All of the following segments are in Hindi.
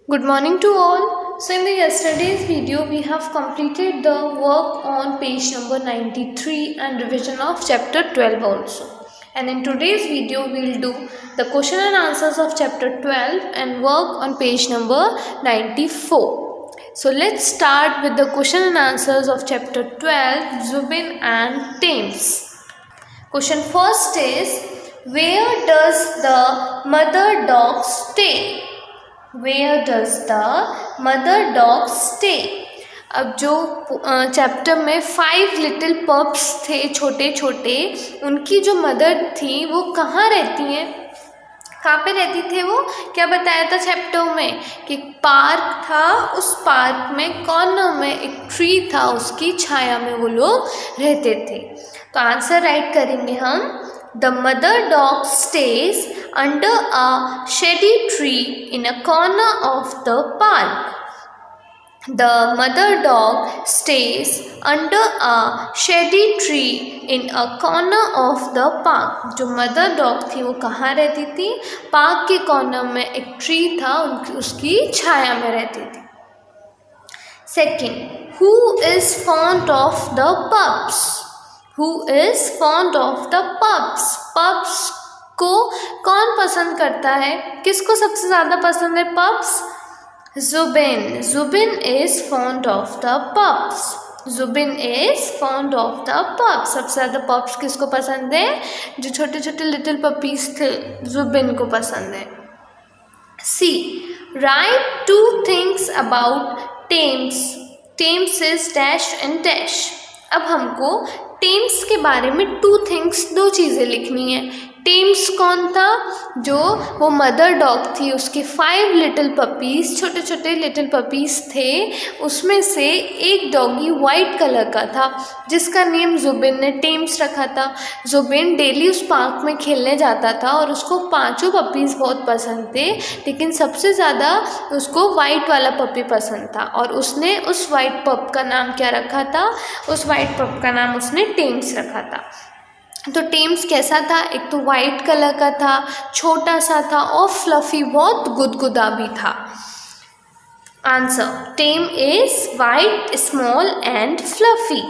Good morning to all. So in the yesterday's video we have completed the work on page number 93 and revision of chapter 12 also. And in today's video we will do the question and answers of chapter 12 and work on page number 94. So let's start with the question and answers of chapter 12, Zubin and Thames. Question first is, where does the mother dog stay? Where does the mother dog stay? अब जो चैप्टर में 5 लिटिल पप्स थे छोटे छोटे, उनकी जो मदर थी वो कहाँ रहती हैं, कहाँ पे रहती थे वो, क्या बताया था चैप्टर में कि पार्क था, उस पार्क में कॉर्नर में एक ट्री था, उसकी छाया में वो लोग रहते थे। तो आंसर राइट करेंगे हम, The mother dog stays under a shady tree in a corner of the park. The mother dog stays under a shady tree in a corner of the park. जो mother dog थी वो कहाँ रहती थी? पार्क के कॉर्नर में एक ट्री था, उसकी छाया में रहती थी। Second, who is fond of the pups? Who is fond of the pups? Pups को कौन पसंद करता है? किसको सबसे ज़्यादा पसंद है pups? Zubin. Zubin is fond of the pups. Zubin is fond of the pups. सबसे ज़्यादा pups किसको पसंद है? जो छोटे छोटे लिटिल पपीज थे, Zubin को पसंद है। C. Write 2 things about Thames. Thames is dash and dash. अब हमको टेम्स के बारे में 2 थिंग्स, 2 चीज़ें लिखनी है। टेम्स कौन था? जो वो मदर डॉग थी, उसके 5 लिटिल पपीज़, छोटे छोटे लिटिल पपीज़ थे, उसमें से एक डॉगी वाइट कलर का था जिसका नेम जुबिन ने टेम्स रखा था। जुबिन डेली उस पार्क में खेलने जाता था और उसको 5 पपीज़ बहुत पसंद थे, लेकिन सबसे ज़्यादा उसको वाइट वाला पपी पसंद था और उसने उस वाइट पप का नाम क्या रखा था? उस वाइट पप का नाम उसने टेम्स रखा था। तो टेम्स कैसा था? एक तो वाइट कलर का था, छोटा सा था और फ्लफी, बहुत गुदगुदा भी था। Answer, Tem is white, small and fluffy.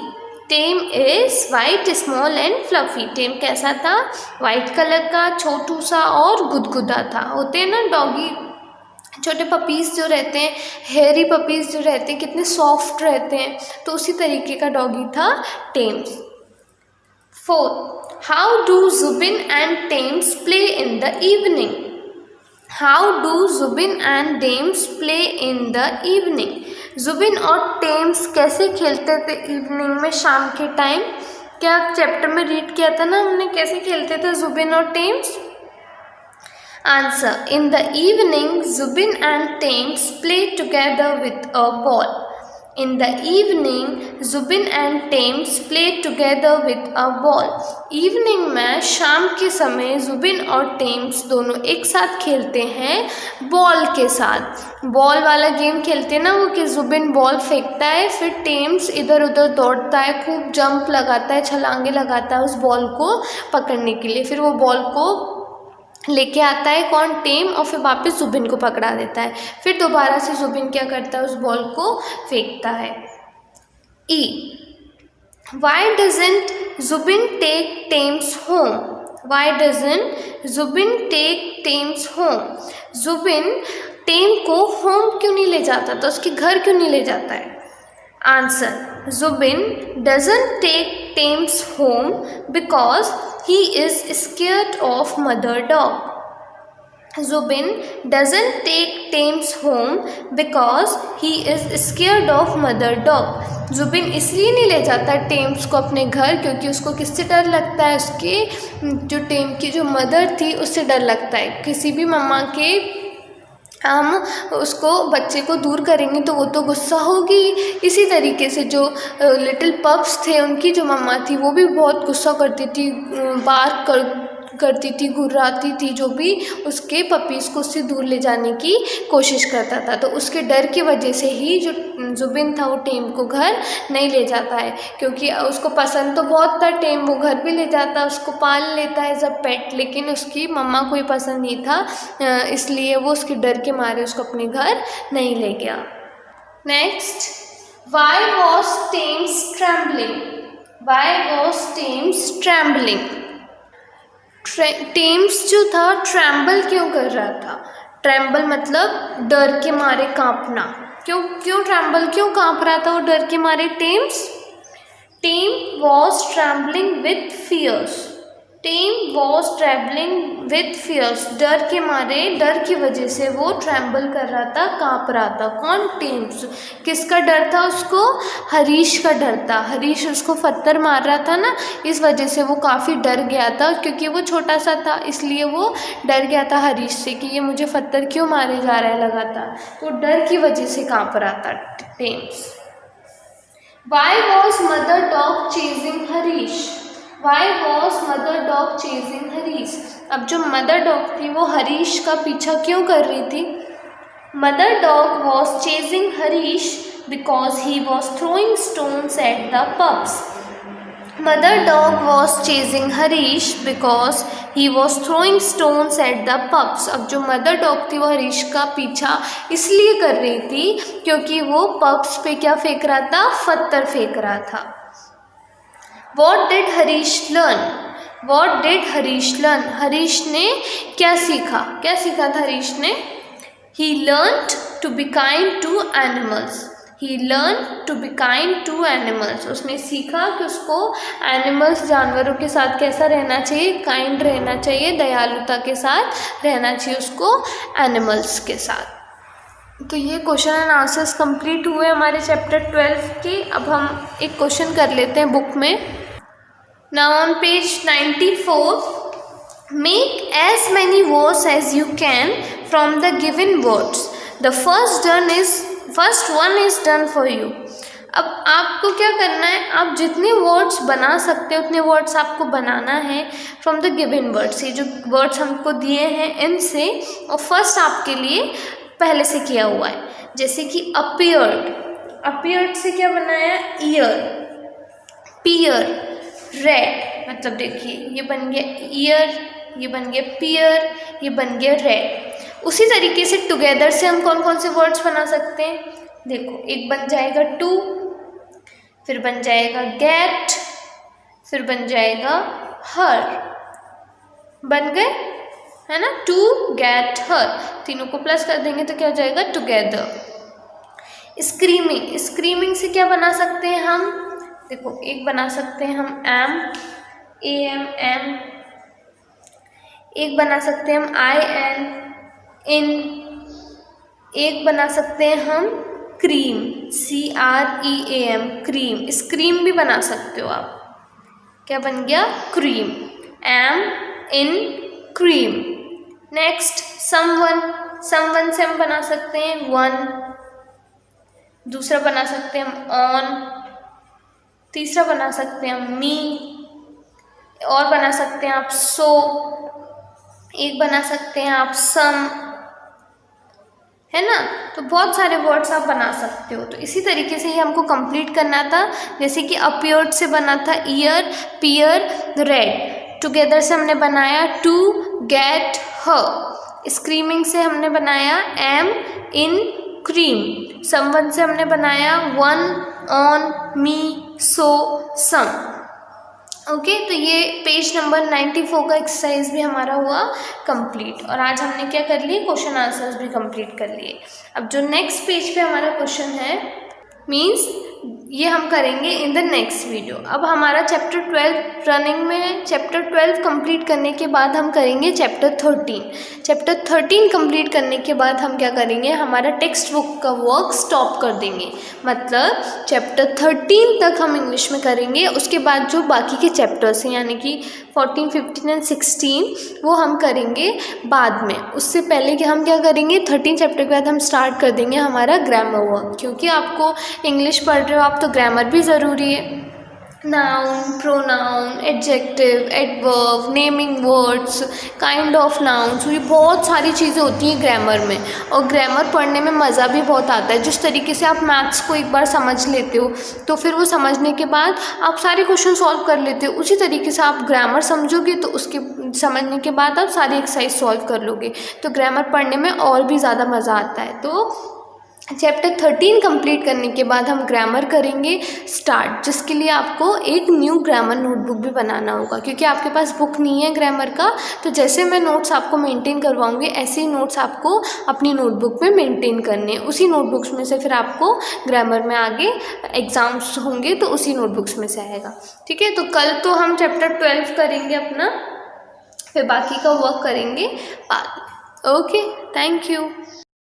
Tem is white, small and fluffy. Tem कैसा था? वाइट कलर का, छोटू सा और गुदगुदा था। होते हैं ना डॉगी, छोटे पपीज़ जो रहते हैं, हेयरी पपीज़ जो रहते हैं, कितने सॉफ्ट रहते हैं, तो उसी तरीके का डॉगी था Thames. 4. How do Zubin and Thames play in the evening? How do Zubin and Thames play in the evening? Zubin और टेम्स कैसे खेलते थे इवनिंग में, शाम के टाइम? क्या चैप्टर में रीड किया था ना हमने, कैसे खेलते थे जुबिन और Thames? Answer, in the evening Zubin and Thames play together with a ball. In the evening Zubin and Thames play together with a ball. Evening में, शाम के समय, जुबिन और टेम्स दोनों एक साथ खेलते हैं बॉल के साथ। बॉल वाला गेम खेलते हैं ना वो, कि जुबिन बॉल फेंकता है, फिर टेम्स इधर उधर दौड़ता है, खूब जंप लगाता है, छलांगे लगाता है उस बॉल को पकड़ने के लिए। फिर वो बॉल को लेके आता है कौन? टेम, और फिर वापस जुबिन को पकड़ा देता है। फिर दोबारा से जुबिन क्या करता है? उस बॉल को फेंकता है। E. Why doesn't Zubin take Thames home? Why doesn't Zubin take Thames home? Zubin टेम को होम क्यों नहीं ले जाता था, उसके घर क्यों नहीं ले जाता है? Answer, Zubin doesn't take Thames home because he is scared of mother dog. Zubin doesn't take Thames home because he is scared of mother dog. Zubin इसलिए नहीं ले जाता टेम्स को अपने घर क्योंकि उसको किससे डर लगता है? उसके जो टेम की जो मदर थी उससे डर लगता है। किसी भी मम्मा के हम उसको, बच्चे को दूर करेंगे तो वो तो गुस्सा होगी। इसी तरीके से जो लिटिल पप्स थे, उनकी जो मम्मा थी वो भी बहुत गुस्सा करती थी, करती थी, घुर्राती थी, जो भी उसके पपीज़ को उससे दूर ले जाने की कोशिश करता था। तो उसके डर की वजह से ही जो जुबिन था वो टेम को घर नहीं ले जाता है, क्योंकि उसको पसंद तो बहुत था टेम, वो घर भी ले जाता, उसको पाल लेता है एज अ पेट, लेकिन उसकी मम्मा को ही पसंद नहीं था, इसलिए वो उसके डर के मारे उसको अपने घर नहीं ले गया। Next, why was Thames trembling? Why was Thames trembling? Thames जो था ट्रैम्बल क्यों कर रहा था? ट्रैम्बल मतलब डर के मारे कांपना। क्यों ट्रैम्बल, क्यों कांप रहा था वो डर के मारे Thames? Thames was trembling with fears. Thames was travelling with fears, डर के मारे, डर की वजह से वो ट्रैम्बल कर रहा था, कांप रहा था। कौन? टेम्स। किसका डर था उसको? हरीश का डर था। हरीश उसको पत्थर मार रहा था ना, इस वजह से वो काफ़ी डर गया था, क्योंकि वो छोटा सा था इसलिए वो डर गया था हरीश से कि ये मुझे पत्थर क्यों मारे जा रहा है लगातार, तो डर की वजह से कांप रहा था Thames. Why was mother dog chasing Harish? Why was mother dog chasing Harish? अब जो मदर डॉग थी वो हरीश का पीछा क्यों कर रही थी? Mother dog was chasing Harish because he was throwing stones at the pups. Mother dog was chasing Harish because he was throwing stones at the pups. अब जो मदर डॉग थी वो हरीश का पीछा इसलिए कर रही थी क्योंकि वो पप्स पे क्या फेंक रहा था? पत्थर फेंक रहा था। What did Harish learn? What did Harish learn? Harish ने क्या सीखा? क्या सीखा था हरीश ने? He learned to be kind to animals. He learned to be kind to animals. उसने सीखा कि उसको एनिमल्स, जानवरों के साथ कैसा रहना चाहिए? काइंड रहना चाहिए, दयालुता के साथ रहना चाहिए उसको एनिमल्स के साथ। तो ये क्वेश्चन एंड आंसर्स कंप्लीट हुए हमारे चैप्टर 12 के। अब हम एक क्वेश्चन कर लेते हैं बुक में। Now on page 94, make as many words as you can from the given words. The first one is done for you. अब आपको क्या करना है? आप जितने वर्ड्स बना सकते हो उतने वर्ड्स आपको बनाना है फ्रॉम द गिवन वर्ड्स। ये जो वर्ड्स हमको दिए हैं इनसे, और फर्स्ट आपके लिए पहले से किया हुआ है, जैसे कि अपीयर्ड। अपीयर्ड से क्या बनाया? ईयर। पियर, रेड, मतलब देखिए ये बन गया ईयर, ये बन गया पियर, ये बन गया रेड। उसी तरीके से टुगेदर से हम कौन कौन से वर्ड्स बना सकते हैं? देखो, एक बन जाएगा टू, फिर बन जाएगा गेट, फिर बन जाएगा हर। बन गए, है ना? टू, गेट, हर, तीनों को प्लस कर देंगे तो क्या हो जाएगा? टुगेदर। स्क्रीमिंग, स्क्रीमिंग से क्या बना सकते हैं हम? देखो, एक बना सकते हैं हम एम, ए एम, एम। एक बना सकते हैं हम आई एन, इन। एक बना सकते हैं हम cream, C R E A M, cream. Scream भी बना सकते हो आप। क्या बन गया? Cream. M, in, cream. Next, someone. Someone से हम बना सकते हैं वन। दूसरा बना सकते हैं हम ऑन। तीसरा बना सकते हैं हम मी। और बना सकते हैं आप सो। एक बना सकते हैं आप सम, है ना? तो बहुत सारे वर्ड्स आप बना सकते हो। तो इसी तरीके से ही हमको कंप्लीट करना था। जैसे कि अपीयर्ड से बना था ईयर, पियर, रेड। टुगेदर से हमने बनाया टू, गेट, हर। स्क्रीमिंग से हमने बनाया एम, इन, क्रीम। समवन से हमने बनाया one, on, me, so, some. Okay, तो ये पेज नंबर 94 का एक्सरसाइज भी हमारा हुआ कंप्लीट। और आज हमने क्या कर लिए? क्वेश्चन आंसर्स भी कंप्लीट कर लिए। अब जो नेक्स्ट पेज पे हमारा क्वेश्चन है, मीन्स ये हम करेंगे इन द नेक्स्ट वीडियो। अब हमारा चैप्टर 12 रनिंग में है। चैप्टर 12 कंप्लीट करने के बाद हम करेंगे चैप्टर 13। चैप्टर 13 कंप्लीट करने के बाद हम क्या करेंगे? हमारा टेक्स्ट बुक का वर्क स्टॉप कर देंगे। मतलब चैप्टर 13 तक हम इंग्लिश में करेंगे, उसके बाद जो बाकी के चैप्टर्स हैं यानी कि 14, 15 एंड 16 वो हम करेंगे बाद में। उससे पहले कि हम क्या करेंगे? 13 चैप्टर के बाद हम स्टार्ट कर देंगे हमारा ग्रामर वर्क, क्योंकि आपको इंग्लिश पढ़ रहे हो आप तो ग्रामर भी ज़रूरी है। Noun, pronoun, adjective, adverb, naming words, kind of nouns, ये बहुत सारी चीज़ें होती हैं ग्रामर में। और ग्रामर पढ़ने में मज़ा भी बहुत आता है। जिस तरीके से आप मैथ्स को एक बार समझ लेते हो तो फिर वो समझने के बाद आप सारे क्वेश्चन सॉल्व कर लेते हो, उसी तरीके से आप ग्रामर समझोगे तो उसके समझने के बाद आप सारी एक्सरसाइज सॉल्व कर लोगे। तो ग्रामर पढ़ने में और भी ज़्यादा मज़ा आता है। तो चैप्टर 13 कंप्लीट करने के बाद हम ग्रामर करेंगे स्टार्ट, जिसके लिए आपको एक न्यू ग्रामर नोटबुक भी बनाना होगा, क्योंकि आपके पास बुक नहीं है ग्रामर का। तो जैसे मैं नोट्स आपको मेंटेन करवाऊंगी ऐसे ही नोट्स आपको अपनी नोटबुक में मेंटेन करने हैं। उसी नोटबुक्स में से फिर आपको ग्रामर में आगे एग्ज़ाम्स होंगे तो उसी नोटबुक्स में से आएगा। ठीक है, तो कल तो हम चैप्टर 12 करेंगे अपना, फिर बाकी का वर्क करेंगे बाद में। Okay, thank you.